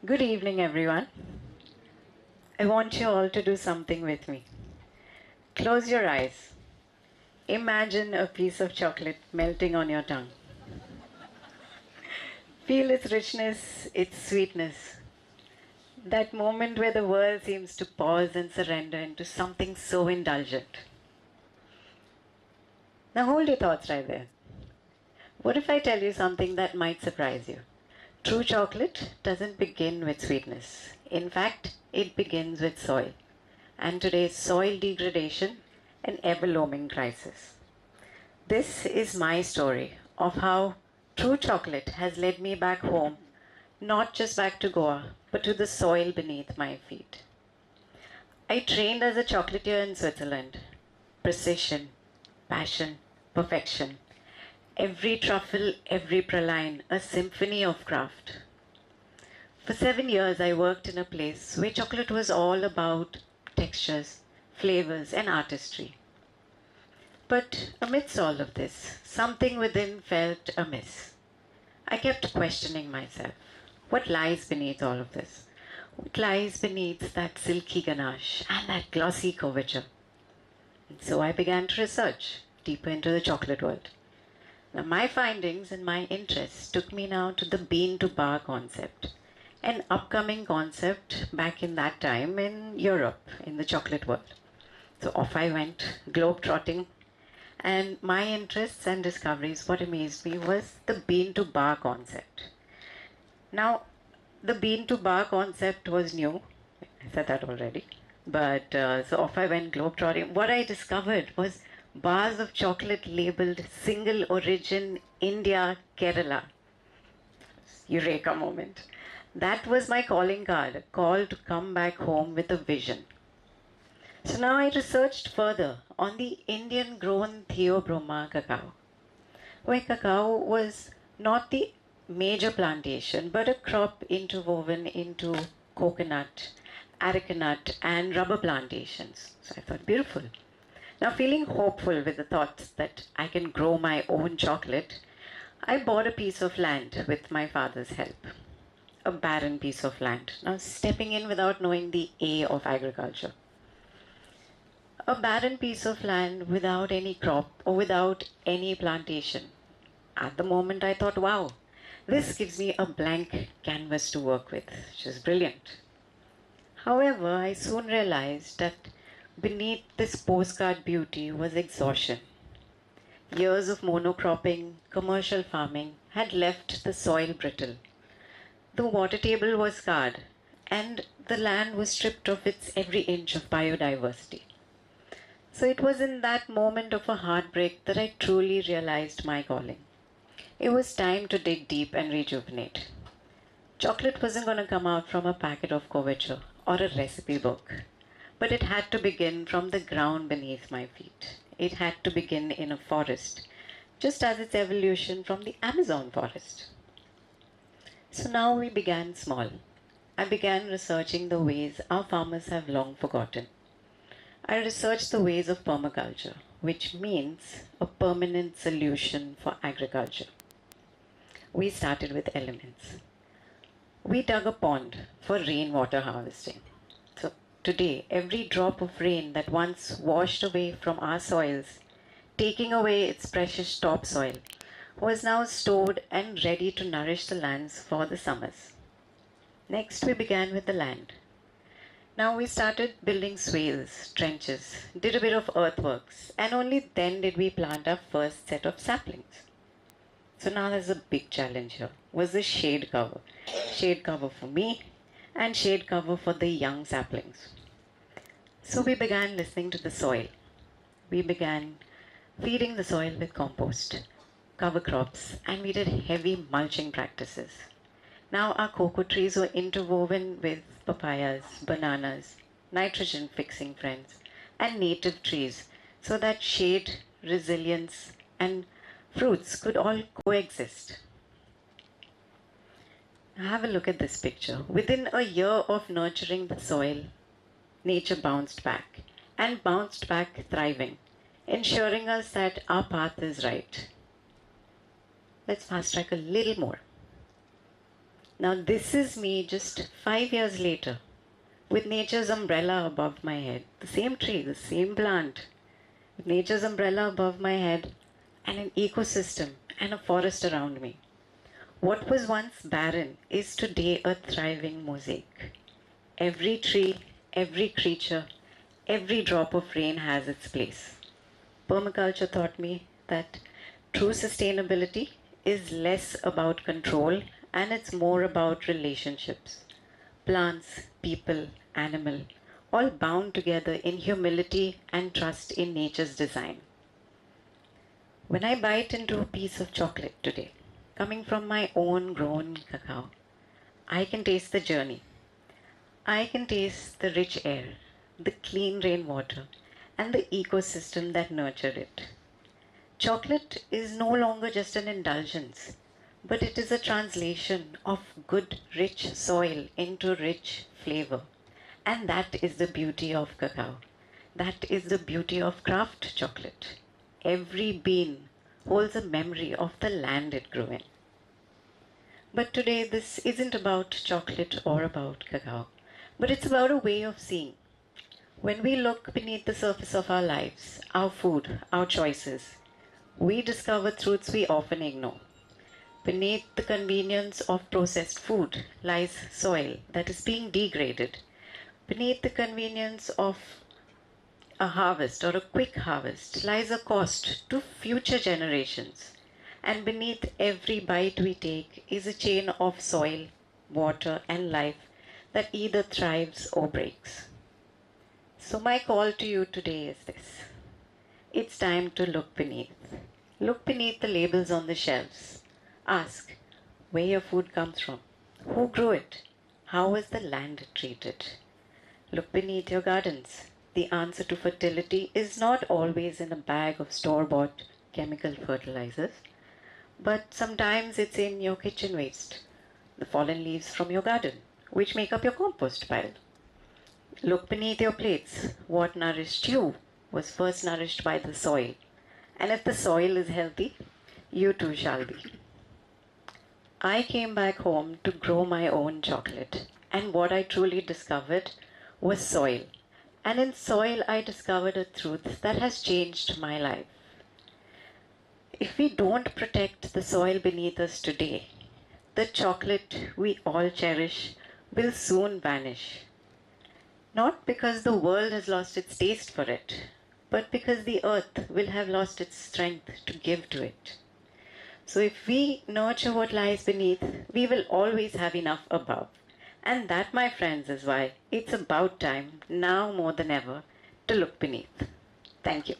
Good evening, everyone. I want you all to do something with me. Close your eyes. Imagine a piece of chocolate melting on your tongue. Feel its richness, its sweetness. That moment where the world seems to pause and surrender into something so indulgent. Now hold your thoughts right there. What if I tell you something that might surprise you? True chocolate doesn't begin with sweetness. In fact, it begins with soil. And today's soil degradation, an ever looming crisis. This is my story of how true chocolate has led me back home, not just back to Goa, but to the soil beneath my feet. I trained as a chocolatier in Switzerland. Precision, passion, perfection. Every truffle, every praline, a symphony of craft. For 7 years, I worked in a place where chocolate was all about textures, flavors, and artistry. But amidst all of this, something within felt amiss. I kept questioning myself. What lies beneath all of this? What lies beneath that silky ganache and that glossy curvature? And so I began to research deeper into the chocolate world. Now, my findings and my interests took me now to the bean to bar concept, an upcoming concept back in that time in Europe, in the chocolate world. So off I went, globe trotting, and my interests and discoveries, what amazed me was the bean to bar concept. Now, the bean to bar concept was new. I said that already. But so off I went globetrotting. What I discovered was bars of chocolate labeled single origin India, Kerala. Eureka moment. That was my calling card, a call to come back home with a vision. So now I researched further on the Indian grown Theobroma cacao, where cacao was not the major plantation but a crop interwoven into coconut, areca nut, and rubber plantations. So I thought, beautiful. Now, feeling hopeful with the thoughts that I can grow my own chocolate, I bought a piece of land with my father's help. A barren piece of land. Now, stepping in without knowing the A of agriculture. A barren piece of land without any crop or without any plantation. At the moment, I thought, wow, this gives me a blank canvas to work with, which is brilliant. However, I soon realized that beneath this postcard beauty was exhaustion. Years of monocropping, commercial farming had left the soil brittle. The water table was scarred, and the land was stripped of its every inch of biodiversity. So it was in that moment of a heartbreak that I truly realized my calling. It was time to dig deep and rejuvenate. Chocolate wasn't going to come out from a packet of couverture or a recipe book, but it had to begin from the ground beneath my feet. It had to begin in a forest, just as its evolution from the Amazon forest. So now we began small. I began researching the ways our farmers have long forgotten. I researched the ways of permaculture, which means a permanent solution for agriculture. We started with elements. We dug a pond for rainwater harvesting. So today, every drop of rain that once washed away from our soils, taking away its precious topsoil, was now stored and ready to nourish the lands for the summers. Next, we began with the land. Now we started building swales, trenches, did a bit of earthworks, and only then did we plant our first set of saplings. So now there's a big challenge here. Was the shade cover. Shade cover for me and shade cover for the young saplings. So we began listening to the soil. We began feeding the soil with compost, cover crops, and we did heavy mulching practices. Now our cocoa trees were interwoven with papayas, bananas, nitrogen fixing friends, and native trees so that shade, resilience, and fruits could all coexist. Now have a look at this picture. Within a year of nurturing the soil, nature bounced back and bounced back thriving, ensuring us that our path is right. Let's fast track a little more. Now, this is me just 5 years later, with nature's umbrella above my head. The same tree, the same plant, with nature's umbrella above my head, and an ecosystem and a forest around me. What was once barren is today a thriving mosaic. Every tree, every creature, every drop of rain has its place. Permaculture taught me that true sustainability is less about control and it's more about relationships. Plants, people, animal, all bound together in humility and trust in nature's design. When I bite into a piece of chocolate today, coming from my own grown cacao, I can taste the journey. I can taste the rich air, the clean rainwater, and the ecosystem that nurtured it. Chocolate is no longer just an indulgence, but it is a translation of good, rich soil into rich flavor. And that is the beauty of cacao. That is the beauty of craft chocolate. Every bean holds a memory of the land it grew in. But today, this isn't about chocolate or about cacao, but it's about a way of seeing. When we look beneath the surface of our lives, our food, our choices, we discover truths we often ignore. Beneath the convenience of processed food lies soil that is being degraded. Beneath the convenience of a harvest or a quick harvest lies a cost to future generations. And beneath every bite we take is a chain of soil, water, and life that either thrives or breaks. So, my call to you today is this: it's time to look beneath. Look beneath the labels on the shelves. Ask where your food comes from, who grew it, how was the land treated. Look beneath your gardens. The answer to fertility is not always in a bag of store-bought chemical fertilizers, but sometimes it's in your kitchen waste, the fallen leaves from your garden, which make up your compost pile. Look beneath your plates. What nourished you was first nourished by the soil. And if the soil is healthy, you too shall be. I came back home to grow my own chocolate, and what I truly discovered was soil. And in soil, I discovered a truth that has changed my life. If we don't protect the soil beneath us today, the chocolate we all cherish will soon vanish. Not because the world has lost its taste for it, but because the earth will have lost its strength to give to it. So if we nurture what lies beneath, we will always have enough above. And that, my friends, is why it's about time, now more than ever, to look beneath. Thank you.